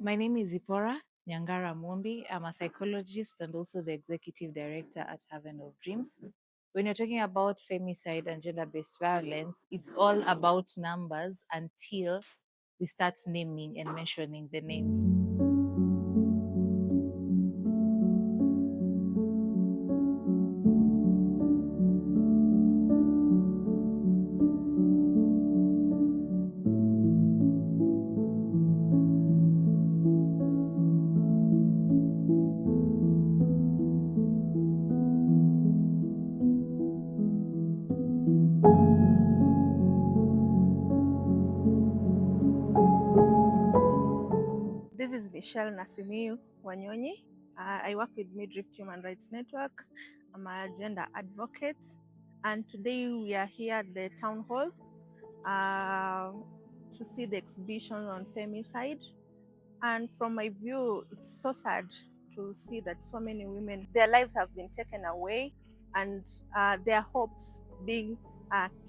My name is Zipporah Nyangara Mombi. I'm a psychologist and also the executive director at Haven of Dreams. When you're talking about femicide and gender-based violence, it's all about numbers until we start naming and mentioning the names. This is Michelle Nasimiu Wanyonyi. I work with Midriff Human Rights Network. I'm a gender advocate, and today we are here at the town hall to see the exhibition on femicide. And from my view, it's so sad to see that so many women, their lives have been taken away, and their hopes being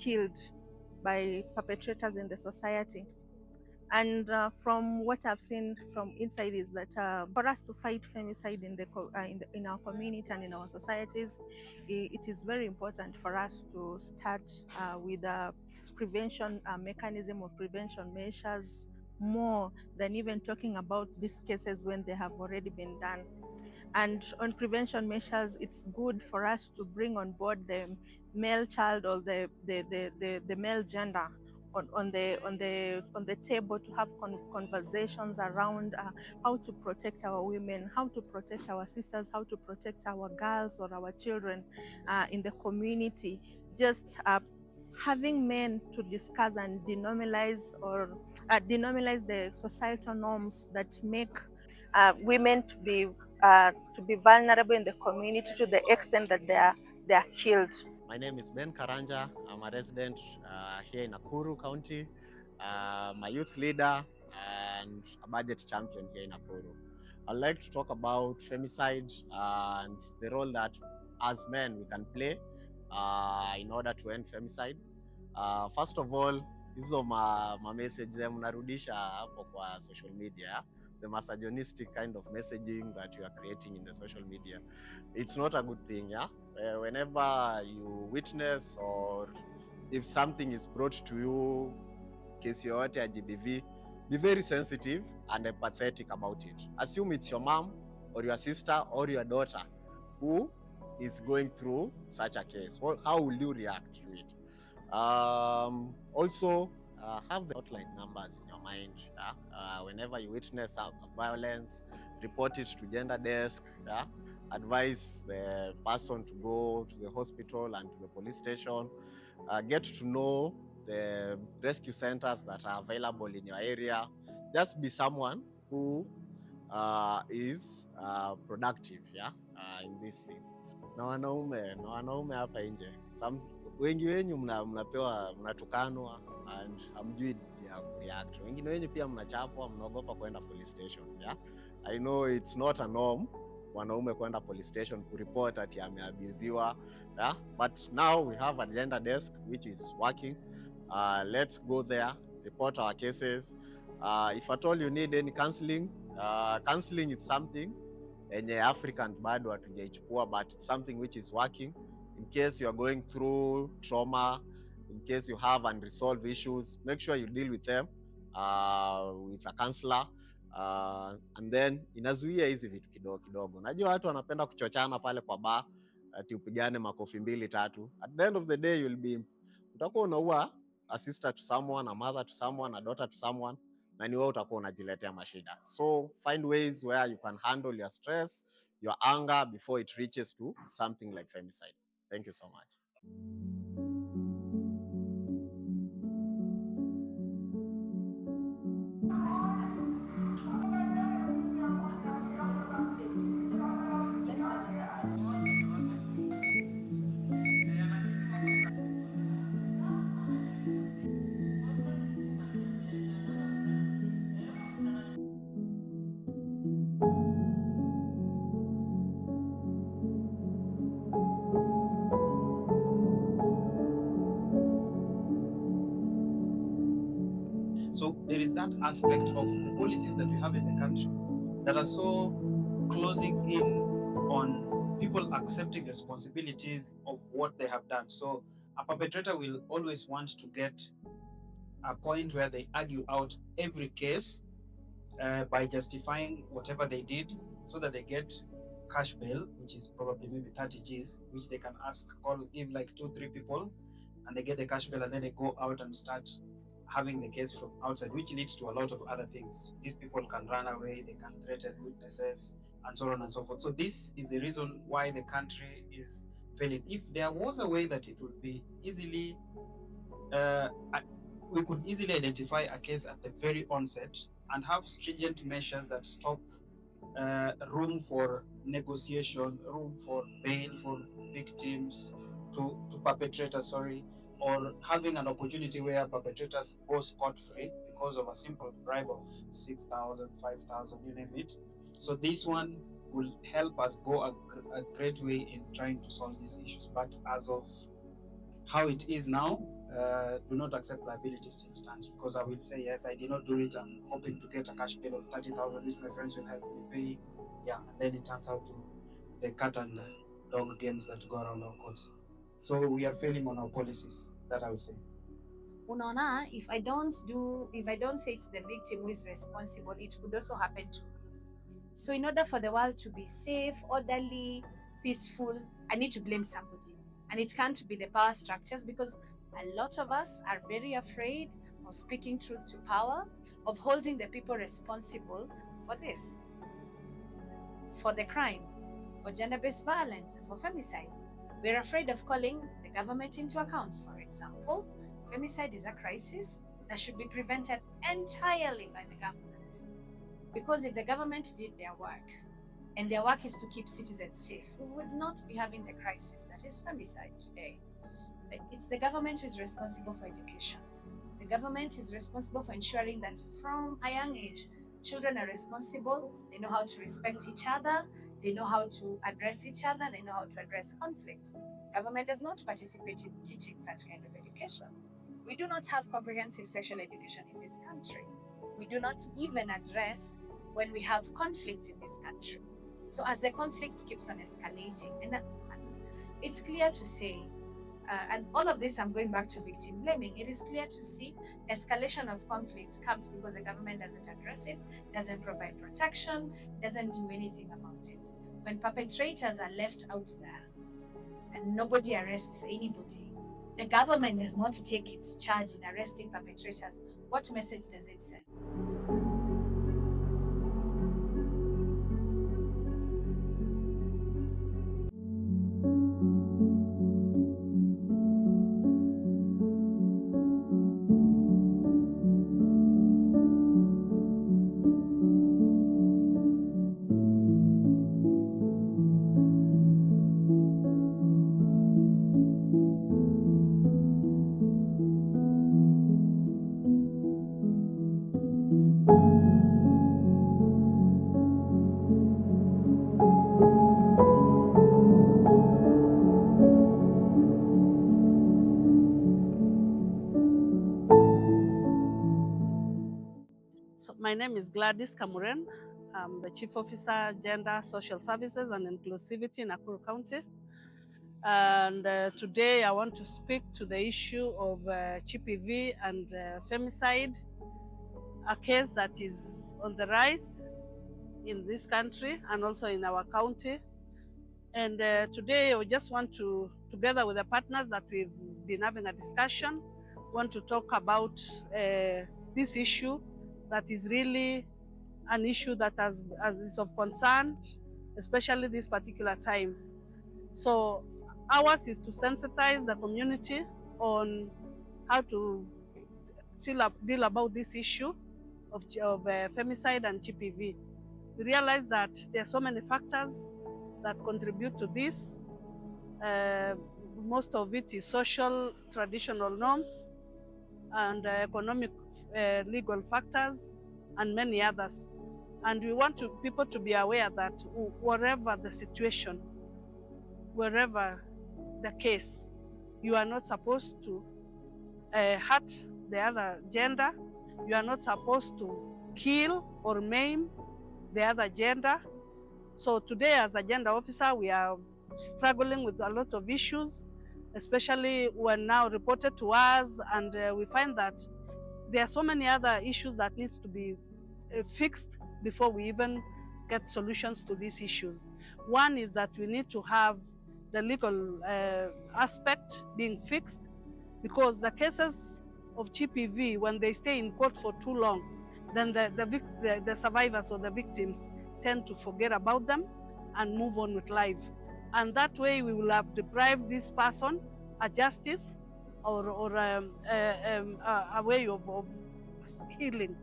killed by perpetrators in the society. And from what I've seen from inside is that for us to fight femicide in our community and in our societies, it is very important for us to start with a prevention mechanism or prevention measures more than even talking about these cases when they have already been done. And on prevention measures, it's good for us to bring on board the male child or the male gender on the table to have conversations around how to protect our women, how to protect our sisters, how to protect our girls or our children in the community. Just having men to discuss and denormalize the societal norms that make women to be vulnerable in the community to the extent that they are killed. My name is Ben Karanja. I'm a resident here in Nakuru County. I'm a youth leader and a budget champion here in Nakuru. I'd like to talk about femicide and the role that as men we can play in order to end femicide. First of all, hizo ma message mnarudisha hapo kwa social media, the misogynistic kind of messaging that you are creating in the social media, it's not a good thing. Whenever you witness or if something is brought to you, kesi yoyote ya GBV, be very sensitive and empathetic about it. Assume it's your mom or your sister or your daughter who is going through such a case. How will you react to it? Also, have the hotline numbers in your mind. Whenever you witness violence, report it to gender desk. Advise the person to go to the hospital and to the police station. Get to know the rescue centers that are available in your area. Just be someone who is productive in these things. Na wanaume hapa nje, wengi wenyu mnatukanwa and hamjui ya react. Wengine wenyu pia mnachapwa, mnaogopa kwenda police station. I know it's not a norm wanaume kwenda police station kureport ati ameabuziwa, but now we have a gender desk which is working. Let's go there, report our cases. If at all you need any counseling, counseling is something enye African bado hatujaichukua, but it's something which is working. In case you are going through trauma, in case you have unresolved issues, make sure you deal with them with a counselor. And then inazuia hizi vitu kidogo kidogo. Najua watu wanapenda kuchochana pale kwa bar, ati upigane makofi 2-3. At the end of the day utakuwa unaua a sister to someone, a mother to someone, a daughter to someone, na ni wewe utakuwa unajiletea mashida. So find ways where you can handle your stress, your anger before it reaches to something like femicide. Thank you so much. that aspect of the policies that we have in the country that are so closing in on people accepting responsibilities of what they have done. So a perpetrator will always want to get a point where they argue out every case by justifying whatever they did so that they get cash bail, which is probably maybe 30 Gs, which they can give like 2-3 people, and they get the cash bail, and then they go out and start having the case from outside, which leads to a lot of other things. These people can run away, they can threaten witnesses, and so on and so forth. So this is the reason why the country is failing. If there was a way that it would be easily we could easily identify a case at the very onset and have stringent measures that stop room for negotiation, room for bail for victims to perpetrators, or having an opportunity where perpetrators go scot-free because of a simple bribe of 6,000, 5,000, you name it. So this one will help us go a great way in trying to solve these issues. But as of how it is now, do not accept liability still stands, because I will say, yes, I did not do it. I'm hoping to get a cash bail of 30,000, which my friends will help me pay. Yeah, and then it turns out to the cat and dog games that go around our courts. So we are failing on our policies, that I would say. Unaona, if I don't say it's the victim who is responsible, it could also happen to me. So in order for the world to be safe, orderly, peaceful, I need to blame somebody. And it can't be the power structures, because a lot of us are very afraid of speaking truth to power, of holding the people responsible for this, for the crime, for gender-based violence, for femicide. We're afraid of calling the government into account. For example, femicide is a crisis that should be prevented entirely by the government. Because if the government did their work, and their work is to keep citizens safe, we would not be having the crisis that is femicide today. But it's the government who is responsible for education. The government is responsible for ensuring that from a young age, children are responsible, they know how to respect each other, they know how to address each other, they know how to address conflict. Government does not participate in teaching such kind of education. We do not have comprehensive sexual education in this country. We do not even address when we have conflicts in this country. So as the conflict keeps on escalating, and it's clear to say, and all of this I'm going back to victim blaming, it is clear to see escalation of conflict comes because the government doesn't address it, doesn't provide protection, doesn't do anything about it. When perpetrators are left out there and nobody arrests anybody, the government does not take its charge in arresting perpetrators, what message does it send? So my name is Gladys Kamuren. I'm the Chief Officer, Gender, Social Services and Inclusivity in Nakuru County. And today I want to speak to the issue of GPV and femicide, a case that is on the rise in this country and also in our county. And today I just want to, together with the partners that we've been having a discussion, want to talk about this issue that is really an issue that is of concern, especially this particular time. So ours is to sensitize the community on how to deal about this issue of femicide and GPV. We realize that there are so many factors that contribute to this. Most of it is social, traditional norms, and economic, legal factors, and many others. And we want people to be aware that whatever the situation, wherever the case, you are not supposed to hurt the other gender. You are not supposed to kill or maim the other gender. So today, as a gender officer, we are struggling with a lot of issues, especially when now reported to us, and we find that there are so many other issues that needs to be fixed before we even get solutions to these issues. One is that we need to have the legal aspect being fixed, because the cases of GPV, when they stay in court for too long, then the survivors or the victims tend to forget about them and move on with life. And that way we will have deprived this person a justice or a way of healing.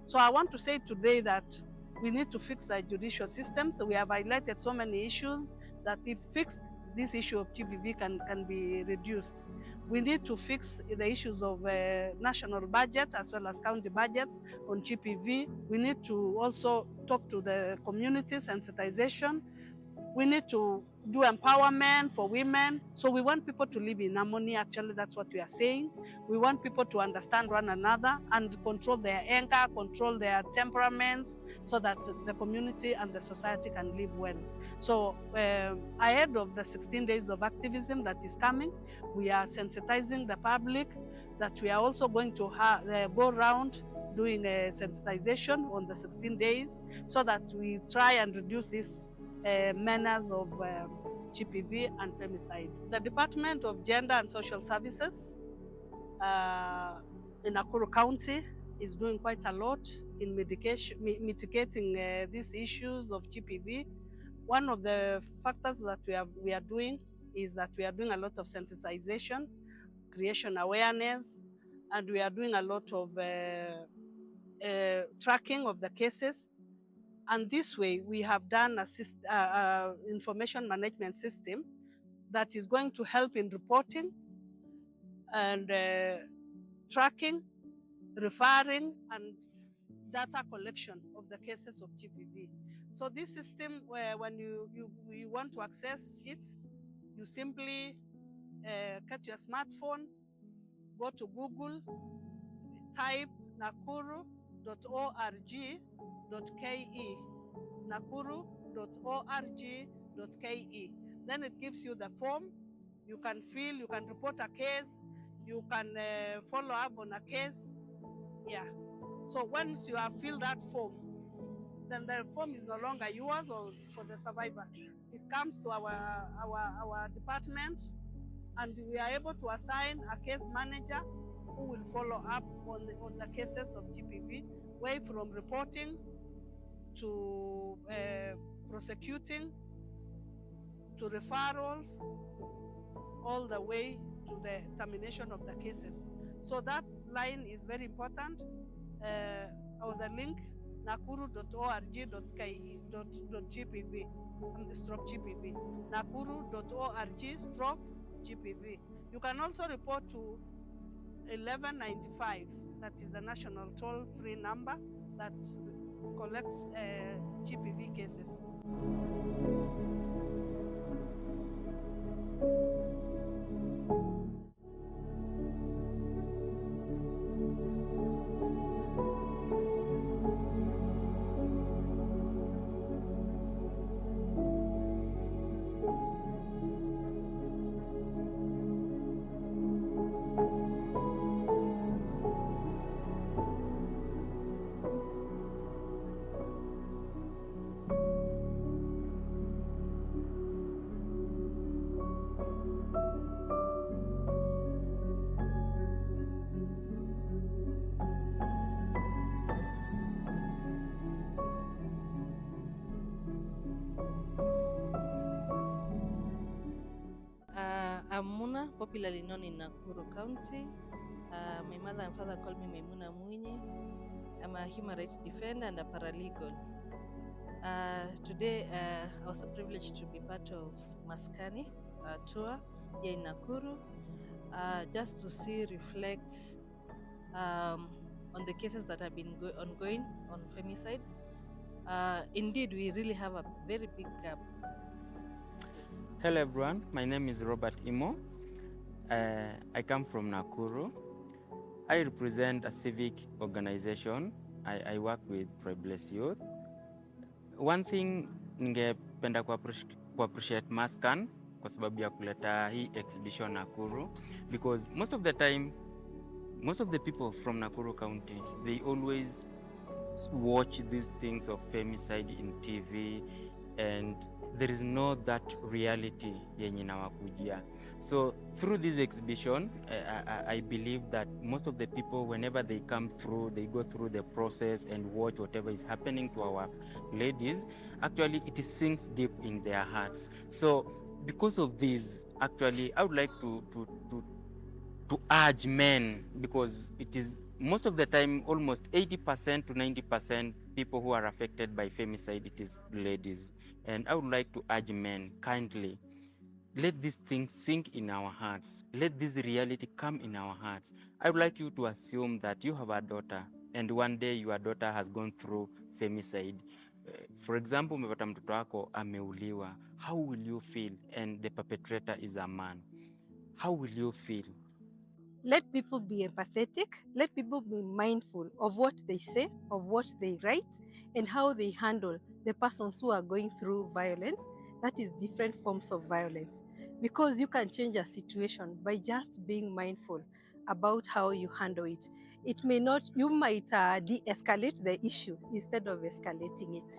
So I want to say today that we need to fix the judicial systems. We have highlighted so many issues that if fixed, this issue of GBV can be reduced. We need to fix the issues of national budget as well as county budgets on GPV. We need to also talk to the community sensitization. We need to do empowerment for women. So we want people to live in harmony. Actually, that's what we are saying. We want people to understand one another and control their anger, control their temperaments, so that the community and the society can live well. So ahead of the 16 days of activism that is coming, we are sensitizing the public that we are also going to go around doing a sensitization on the 16 days so that we try and reduce this menace of GPV and femicide. The Department of Gender and Social Services in Nakuru County is doing quite a lot in mitigating these issues of GPV. One of the factors that we are doing is that we are doing a lot of sensitization, creation awareness, and we are doing a lot of tracking of the cases. And this way, we have done an information management system that is going to help in reporting and tracking, referring, and data collection of the cases of GPV. So this system, when you want to access it, you simply get your smartphone, go to Google, type nakuru.org.ke, nakuru.org.ke. Then it gives you the form. You can fill, you can report a case, you can follow up on a case. Yeah. So once you have filled that form, then the form is no longer yours or for the survivor. It comes to our department, and we are able to assign a case manager who will follow up on the cases of GPV, way from reporting to prosecuting to referrals, all the way to the termination of the cases. So that line is very important, or the link nakuru.org.gpv stroke GPV, nakuru.org/GPV. You can also report to 1195, that is the national toll-free number that collects GPV cases. I'm Muna, popularly known in Nakuru County. My mother and father call me Maimuna Mwinyi. I'm a human rights defender and a paralegal. Today, I was so privileged to be part of Maskani tour here in Nakuru, just to see, reflect on the cases that have been ongoing on femicide. Indeed, we really have a very big gap. Hello everyone, my name is Robert Imo. I come from Nakuru. I represent a civic organization. I work with tribeless youth. One thing ningependa ku-appreciate Maskan kwa sababu ya kuleta hii exhibition Nakuru, because most of the time, most of the people from Nakuru County, they always watch these things of femicide in TV, and there is no that reality yenye nawakujia. So through this exhibition, I believe that most of the people, whenever they come through, they go through the process and watch whatever is happening to our ladies. Actually, it sinks deep in their hearts. So because of this, actually, I would like to urge men, because it is most of the time almost 80% to 90% people who are affected by femicide, it is ladies. And I would like to urge men kindly, let this thing sink in our hearts, let this reality come in our hearts. I would like you to assume that you have a daughter and one day your daughter has gone through femicide. For example, umepata mtoto wako ameuliwa, how will you feel? And the perpetrator is a man, how will you feel? Let people be empathetic. Let people be mindful of what they say, of what they write, and how they handle the persons who are going through violence. That is different forms of violence. Because you can change a situation by just being mindful about how you handle it. It may not, you might de escalate the issue instead of escalating it.